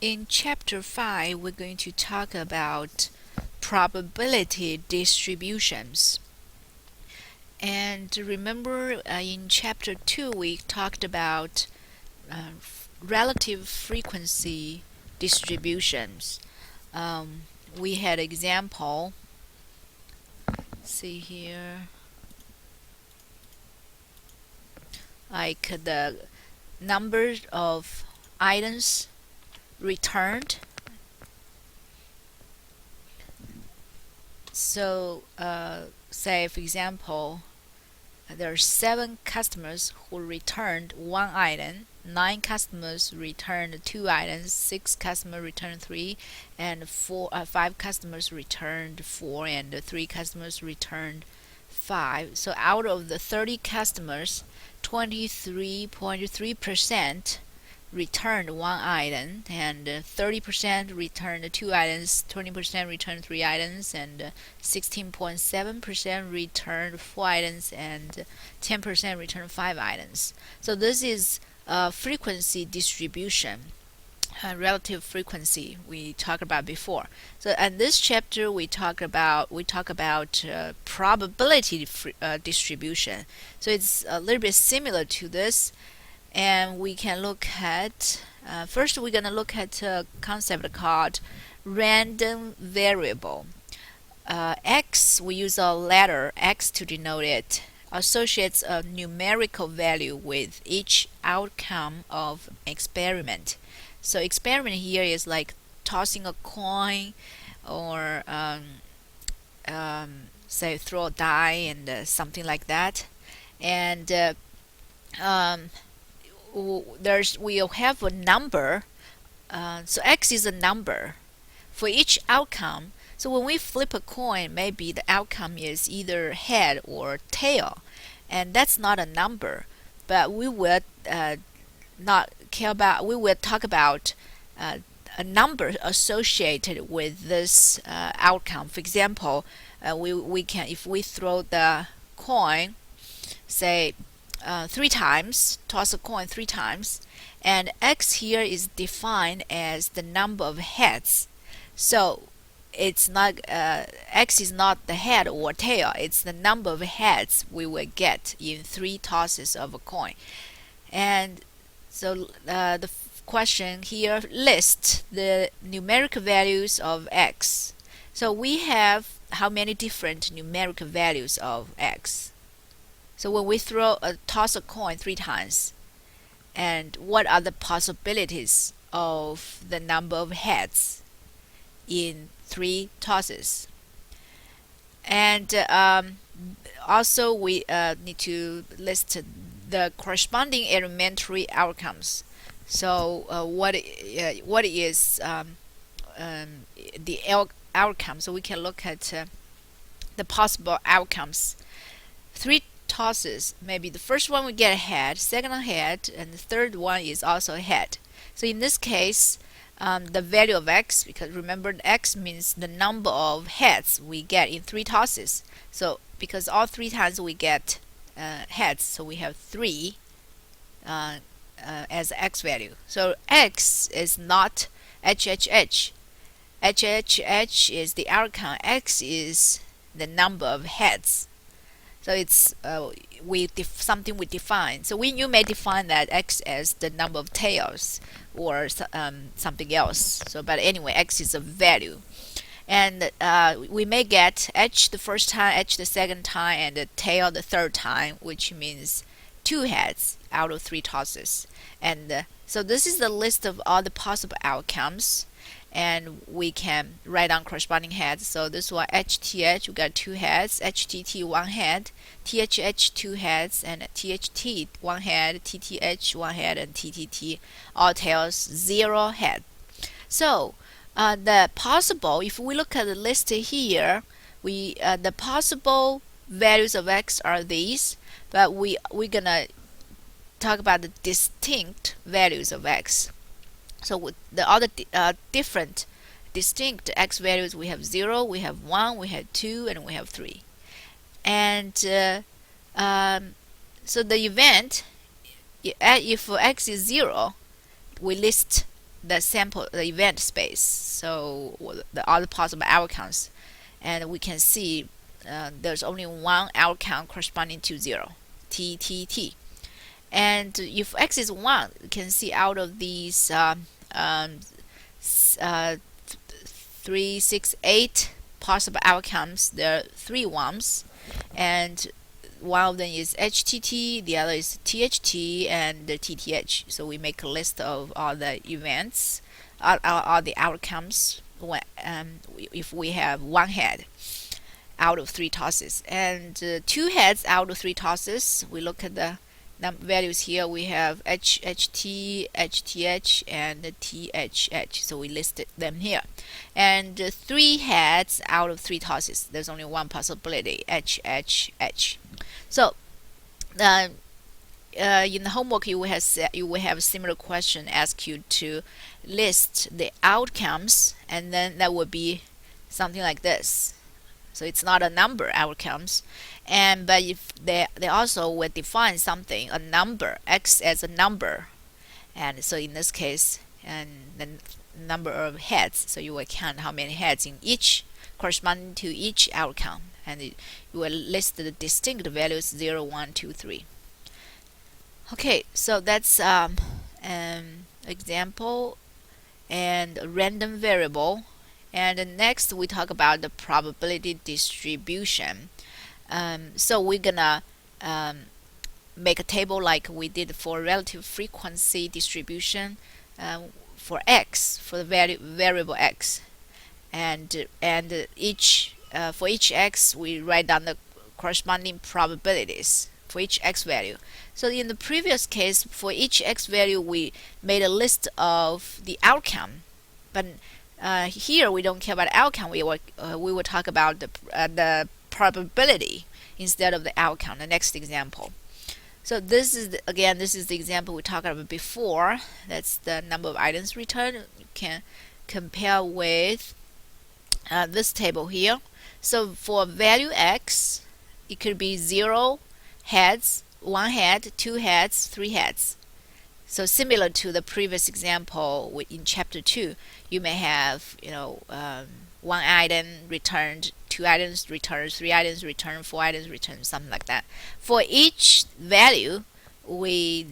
In chapter 5, we're going to talk about probability distributions. And remember, in chapter 2, we talked about relative frequency distributions. We had example. See here, like the number of items returned. So, say for example, there are 7 customers who returned 1 item, 9 customers returned 2 items, 6 customers returned 3, and 5 customers returned 4, and 3 customers returned 5. So out of the 30 customers, 23.3% returned 1 item, and 30% returned 2 items, 20% returned 3 items, and 16.7% returned 4 items, and 10% returned 5 items. So this is frequency distribution, relative frequency we talked about before. So in this chapter we talk about probability distribution. So it's a little bit similar to this. And we can look at first we're going to look at a concept called random variable. X, we use a letter X to denote it, associates a numerical value with each outcome of experiment. So experiment here is like tossing a coin, or say throw a die and something like that. And we'll have a number. So X is a number for each outcome. So when we flip a coin, maybe the outcome is either head or tail, and that's not a number. But we will not care about. We will talk about a number associated with this outcome. For example, we can, if we throw the coin, say 3 times, toss a coin 3 times, and X here is defined as the number of heads. So it's not X is not the head or tail, it's the number of heads we will get in 3 tosses of a coin. And so the question here lists the numeric values of X. So we have how many different numeric values of X? So when we toss a coin 3 times, and what are the possibilities of the number of heads in 3 tosses? And also we need to list the corresponding elementary outcomes. So what is the outcome? So we can look at the possible outcomes. 3 tosses, maybe the first one we get a head, second a head, and the third one is also a head. So in this case, the value of X, because remember X means the number of heads we get in 3 tosses. So because all 3 times we get heads, so we have 3 as X value. So X is not HHH. HHH is the outcome. X is the number of heads. So it's something we define. So you may define that X as the number of tails or something else. So but anyway, X is a value. And we may get H the first time, H the second time, and the tail the third time, which means 2 heads out of 3 tosses. And so this is the list of all the possible outcomes. And we can write down corresponding heads. So this one HTH, we got 2 heads, HTT 1 head, THH 2 heads, and THT 1 head, TTH 1 head, and TTT all tails 0 head. So the possible, if we look at the list here, the possible values of X are these, but we're gonna talk about the distinct values of X. So with the other different distinct X values, we have 0, we have 1, we have 2, and we have 3. And so the event, if X is 0, we list the sample, the event space, so the other possible outcomes, and we can see there's only one outcome corresponding to 0, t, t, t. And if x is 1, you can see out of these 3, 6, 8 possible outcomes, there are 3 ones, and one of them is HTT, the other is THT, and the TTH. So we make a list of all the events, all the outcomes when, if we have one head out of 3 tosses, and 2 heads out of 3 tosses. We look at the values here. We have HHT, HTH, and THH. So we listed them here. And 3 heads out of 3 tosses. There's only one possibility, HHH. So in the homework, you will have a similar question ask you to list the outcomes, and then that would be something like this. So it's not a number outcomes, but if they also will define something, a number, x as a number, and so in this case, and the number of heads. So you will count how many heads in each corresponding to each outcome, and you will list the distinct values 0, 1, 2, 3. Okay, so that's an example and a random variable. And next we talk about the probability distribution. So we're gonna make a table like we did for relative frequency distribution for x, for the variable x, and each for each x we write down the corresponding probabilities for each x value. So in the previous case, for each x value we made a list of the outcome, but here we don't care about the outcome. We will talk about the probability instead of the outcome. The next example. So this is the example we talked about before. That's the number of items returned. You can compare with this table here. So for value x, it could be 0 heads, 1 head, 2 heads, 3 heads. So similar to the previous example in chapter 2, you may have 1 item returned, 2 items returned, 3 items returned, 4 items returned, something like that. For each value, we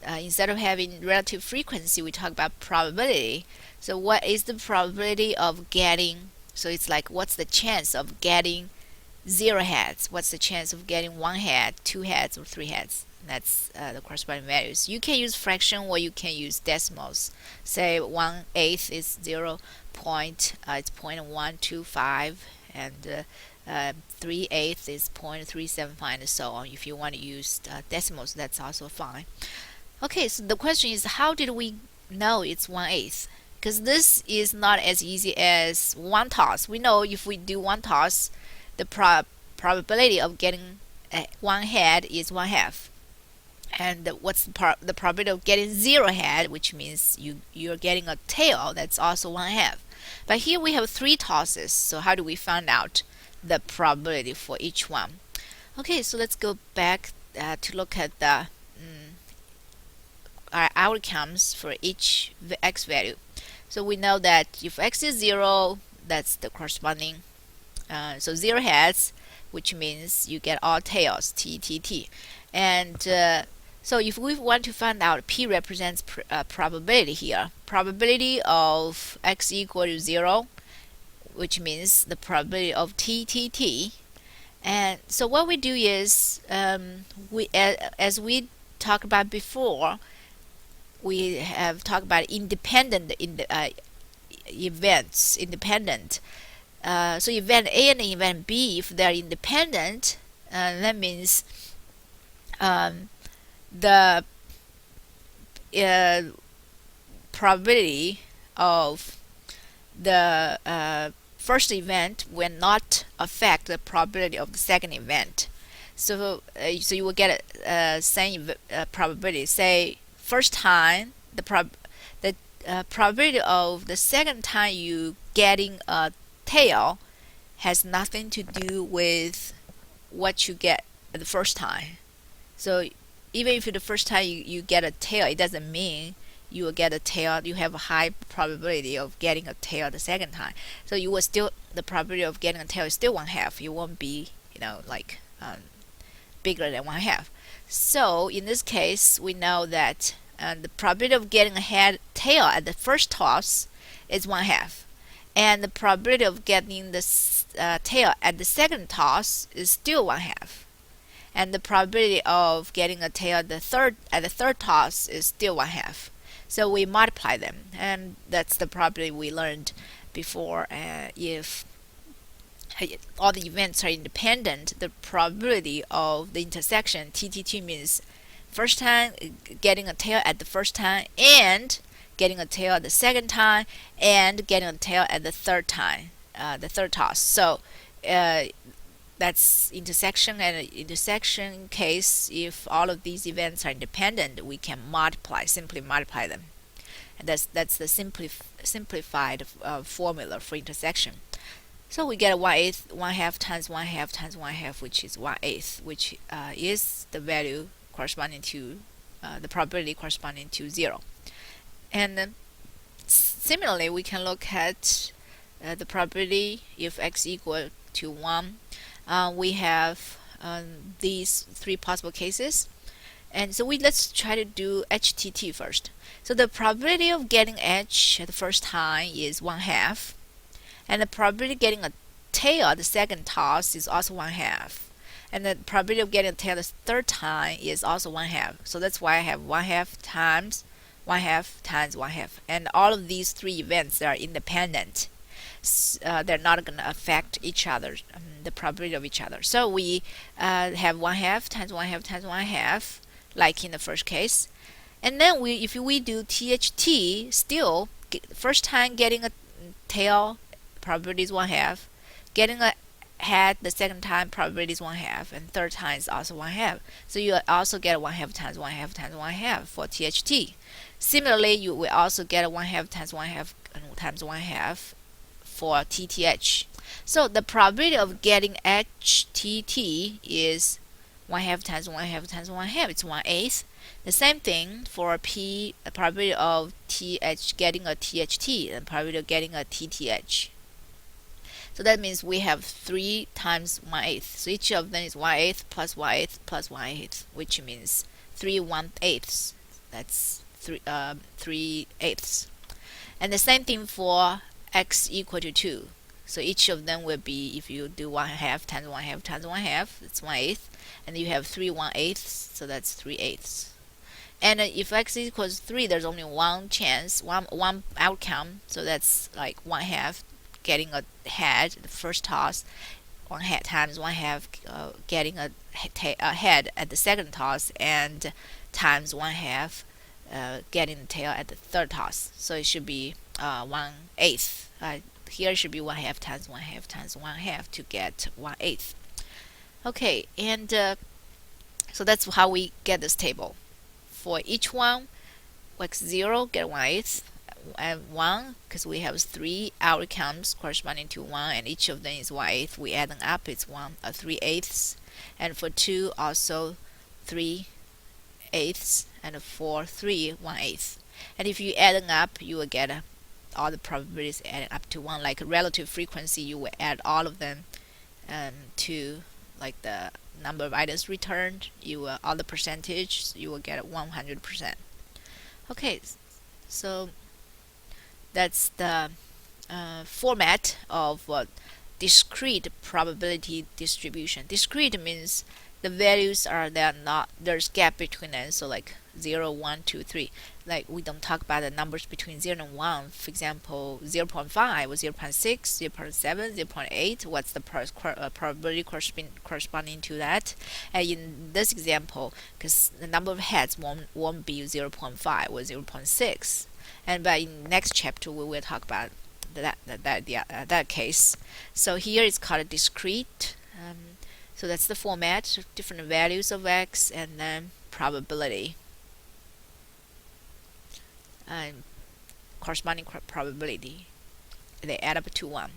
instead of having relative frequency, we talk about probability. So what is the probability of getting? So it's like, what's the chance of getting 0 heads? What's the chance of getting 1 head, 2 heads, or 3 heads? That's the corresponding values. You can use fraction or you can use decimals. Say 1/8 is 0.125, and 3/8 is 0.375, and so on. If you want to use decimals, that's also fine. Okay, so the question is, how did we know it's 1/8? Because this is not as easy as one toss. We know if we do one toss, the probability of getting 1 head is 1/2. And what's the probability of getting 0 head, which means you're getting a tail, that's also 1/2. But here we have 3 tosses, so how do we find out the probability for each one? Okay, so let's go back to look at the outcomes for each x value. So we know that if x is 0, that's the corresponding, so 0 heads, which means you get all tails, t, t, t. And so if we want to find out, p represents probability here. Probability of x equal to 0, which means the probability of t, t, t. And so what we do is, as we talked about before, we have talked about independent events, independent. So event A and event B, if they're independent, that means the probability of the first event will not affect the probability of the second event. So you will get a same probability. Say first time, the probability of the second time you getting a tail has nothing to do with what you get the first time. So even if the first time you get a tail, it doesn't mean you will get a tail. You have a high probability of getting a tail the second time. So you will still, the probability of getting a tail is still 1/2. You won't be, like bigger than 1/2. So in this case, we know that the probability of getting a tail at the first toss is 1/2, and the probability of getting the tail at the second toss is still 1/2, and the probability of getting a tail at the third toss is still 1/2. So we multiply them, and that's the probability we learned before. If all the events are independent, the probability of the intersection TTT means first time getting a tail at the first time, and getting a tail at the second time, and getting a tail at the third time, the third toss. So that's intersection, and intersection case, if all of these events are independent, we can simply multiply them. And that's the simplified formula for intersection. So we get 1/8, 1/2 times 1/2 times 1/2, which is 1/8, which is the value corresponding to the probability corresponding to 0. And then similarly, we can look at the probability if x equal to 1. We have these three possible cases. And so let's try to do HTT first. So the probability of getting H the first time is 1/2. And the probability of getting a tail the second toss is also 1/2. And the probability of getting a tail the third time is also 1/2. So that's why I have 1/2 times 1/2 times 1/2. And all of these three events are independent. They're not going to affect each other, the probability of each other. So we have 1/2 times 1/2 times 1/2, like in the first case. And then if we do THT, still first time getting a tail, probability is 1/2. Getting a head the second time, probability is 1/2, and third time is also 1/2. So you also get 1/2 times 1/2 times 1/2 for THT. Similarly, you will also get 1/2 times 1/2 times 1/2 for TTH. So the probability of getting HTT is 1/2 times 1/2 times 1/2. It's 1/8. The same thing for P, the probability of TH getting a THT, and probability of getting a TTH. So that means we have 3 times 1/8. So each of them is 1/8 plus 1/8 plus 1/8, which means 3 1/8. That's 3/8. And the same thing for x equal to 2. So each of them will be, if you do 1/2 times 1/2 times 1/2, it's 1/8. And you have 3 1/8, so that's 3/8. And if x equals 3, there's only one chance, one outcome. So that's like 1/2 getting a head the first toss, 1/2 times 1/2 getting a head at the second toss, and times 1/2 getting the tail at the third toss. So it should be 1/8. Here it should be 1/2 times 1/2 times 1/2 to get 1/8. Okay, and so that's how we get this table. For each one, x0 get 1/8, and 1, because we have 3 outcomes corresponding to 1, and each of them is 1/8. We add them up, it's 3/8. And for 2, also 3/8, and for 3, 1/8. And if you add them up, you will get all the probabilities added up to 1. Like relative frequency, you will add all of them to like the number of items returned. You will all the percentage, you will get 100%. Okay, so that's the format of discrete probability distribution. Discrete means the values are there's gap between them. So like 0, 1, 2, 3. Like we don't talk about the numbers between 0 and 1. For example, 0.5 or 0.6, 0.7, 0.8. What's the probability corresponding to that? And in this example, because the number of heads won't be 0.5 or 0.6. And but in next chapter we will talk about that case. So here it's called a discrete. So that's the format, different values of x, and then probability, corresponding probability. They add up to 1.